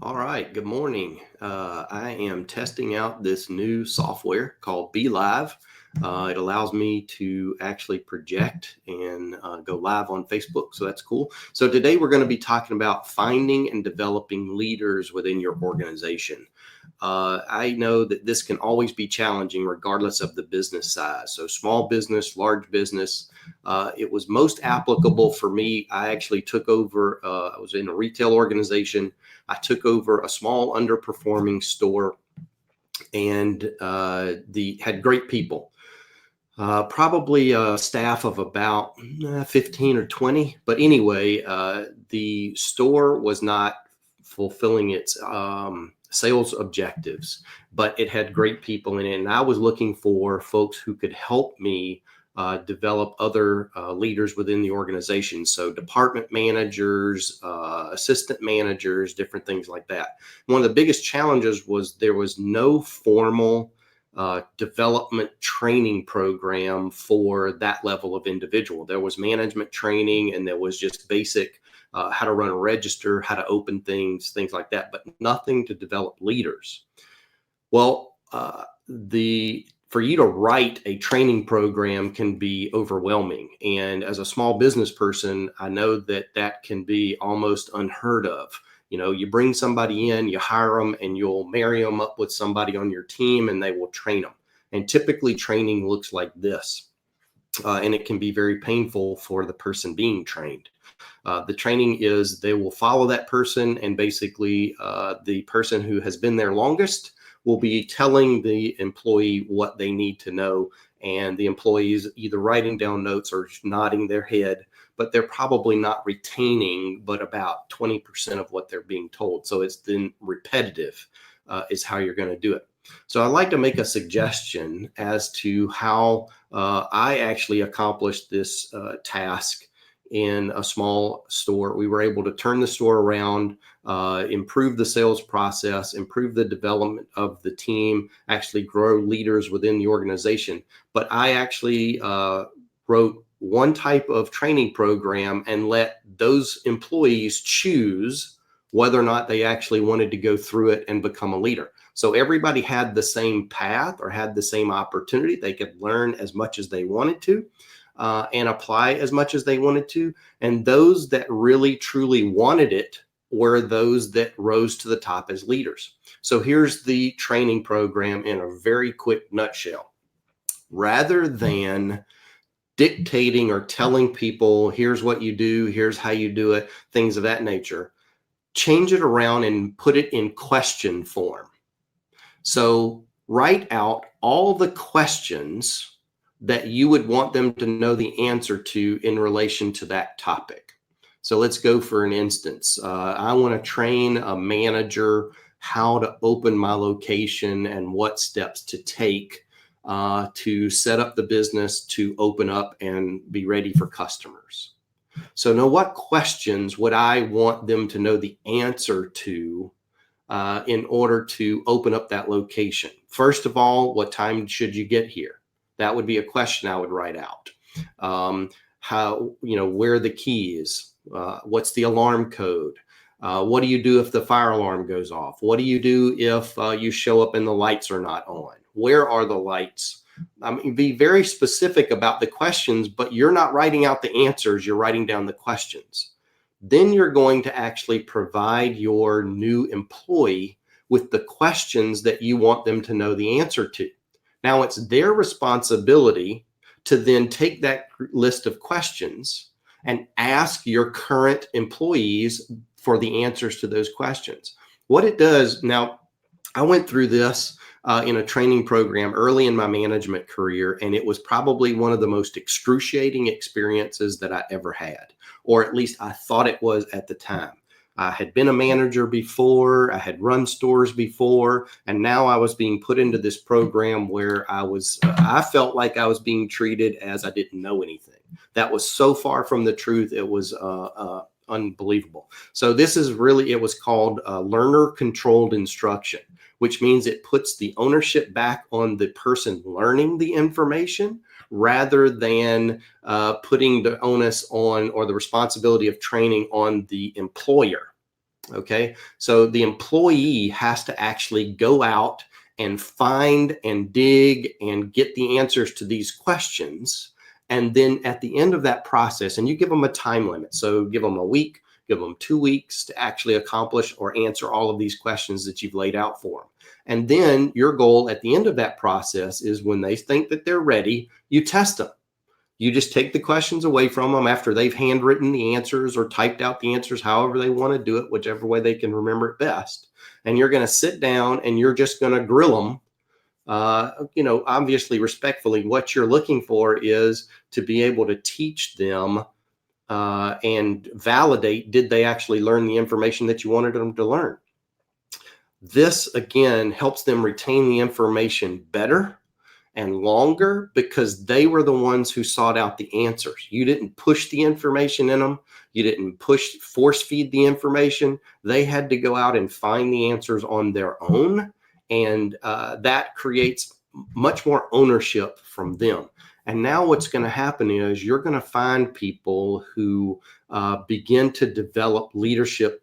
All right, good morning. I am testing out this new software called BeLive. It allows me to actually project and go live on Facebook, so that's cool. So today we're going to be talking about finding and developing leaders within your organization. I know that this can always be challenging regardless of the business size. So small business, large business, it was most applicable for me. I actually took over, I was in a retail organization. I took over a small underperforming store and the had great people. Probably a staff of about 15 or 20. But anyway, the store was not fulfilling its sales objectives, but it had great people in it. And I was looking for folks who could help me develop other leaders within the organization. So department managers, assistant managers, different things like that. One of the biggest challenges was there was no formal development training program for that level of individual. There was management training and there was just basic how to run a register, how to open things like that, but nothing to develop leaders. Well, the for you to write a training program can be overwhelming. And as a small business person, I know that that can be almost unheard of. You know, you bring somebody in, you hire them, and you'll marry them up with somebody on your team and they will train them. And typically, training looks like this. And it can be very painful for the person being trained. The training is they will follow that person, and basically, the person who has been there longest will be telling the employee what they need to know. And the employee is either writing down notes or nodding their head, but they're probably not retaining but about 20% of what they're being told. So it's then repetitive, is how you're going to do it. So I'd like to make a suggestion as to how I actually accomplished this task in a small store. We were able to turn the store around, improve the sales process, improve the development of the team, actually grow leaders within the organization. But I actually wrote one type of training program and let those employees choose whether or not they actually wanted to go through it and become a leader. So everybody had the same path or had the same opportunity. They could learn as much as they wanted to. And apply as much as they wanted to. And those that really truly wanted it were those that rose to the top as leaders. So here's the training program in a very quick nutshell. Rather than dictating or telling people, here's what you do, here's how you do it, things of that nature, change it around and put it in question form. So write out all the questions that you would want them to know the answer to in relation to that topic. So let's go for an instance. I want to train a manager how to open my location and what steps to take to set up the business to open up and be ready for customers. So know what questions would I want them to know the answer to in order to open up that location. First of all, what time should you get here? That would be a question I would write out. Where are the keys? What's the alarm code? What do you do if the fire alarm goes off? What do you do if you show up and the lights are not on? Where are the lights? I mean, be very specific about the questions, but you're not writing out the answers. You're writing down the questions. Then you're going to actually provide your new employee with the questions that you want them to know the answer to. Now it's their responsibility to then take that list of questions and ask your current employees for the answers to those questions. What it does, now I went through this in a training program early in my management career, and it was probably one of the most excruciating experiences that I ever had, or at least I thought it was at the time. I had been a manager before, I had run stores before, and now I was being put into this program where I felt like I was being treated as I didn't know anything. That was so far from the truth. It was unbelievable. So this is really, it was called learner controlled instruction, which means it puts the ownership back on the person learning the information rather than putting the onus on or the responsibility of training on the employer. Okay. So the employee has to actually go out and find and dig and get the answers to these questions. And then at the end of that process, and you give them a time limit. So give them a week, give them 2 weeks to actually accomplish or answer all of these questions that you've laid out for them. And then your goal at the end of that process is when they think that they're ready, you test them. You just take the questions away from them after they've handwritten the answers or typed out the answers, however they want to do it, whichever way they can remember it best. And you're going to sit down and you're just going to grill them. Obviously, respectfully, what you're looking for is to be able to teach them and validate, did they actually learn the information that you wanted them to learn? This, again, helps them retain the information better and longer because they were the ones who sought out the answers. You didn't push the information in them. You didn't force feed the information. They had to go out and find the answers on their own. And that creates much more ownership from them. And now what's going to happen is you're going to find people who begin to develop leadership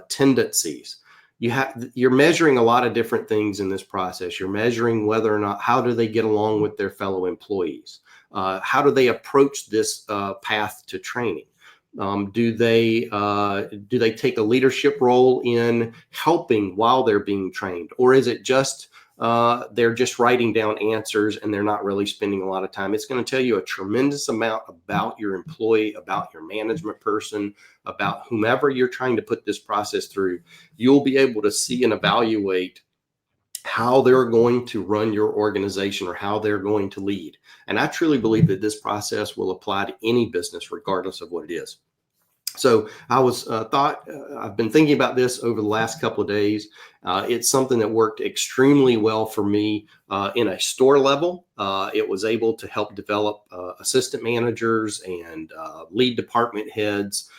tendencies. You're measuring a lot of different things in this process. You're measuring whether or not, how do they get along with their fellow employees? How do they approach this path to training? Do they take a leadership role in helping while they're being trained? Or is it just they're just writing down answers and they're not really spending a lot of time? It's going to tell you a tremendous amount about your employee, about your management person, about whomever you're trying to put this process through. You'll be able to see and evaluate how they're going to run your organization or how they're going to lead. And I truly believe that this process will apply to any business, regardless of what it is. So I've been thinking about this over the last couple of days. It's something that worked extremely well for me in a store level. It was able to help develop assistant managers and lead department heads.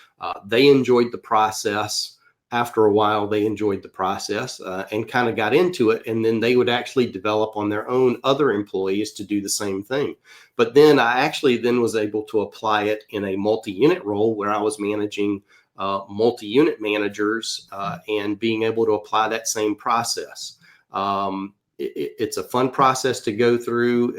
They enjoyed the process. After a while, they enjoyed the process and kind of got into it. And then they would actually develop on their own other employees to do the same thing. But then I actually then was able to apply it in a multi-unit role where I was managing multi-unit managers and being able to apply that same process. It's a fun process to go through.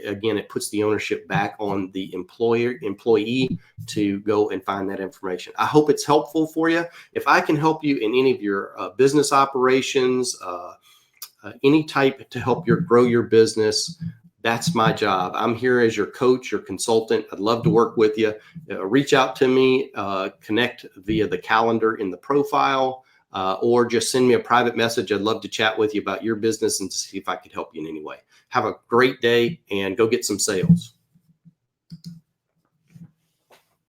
Again, it puts the ownership back on the employee to go and find that information. I hope it's helpful for you. If I can help you in any of your business operations, any type to help grow your business, that's my job. I'm here as your coach, your consultant. I'd love to work with you. Reach out to me, connect via the calendar in the profile. Or just send me a private message. I'd love to chat with you about your business and see if I could help you in any way. Have a great day and go get some sales.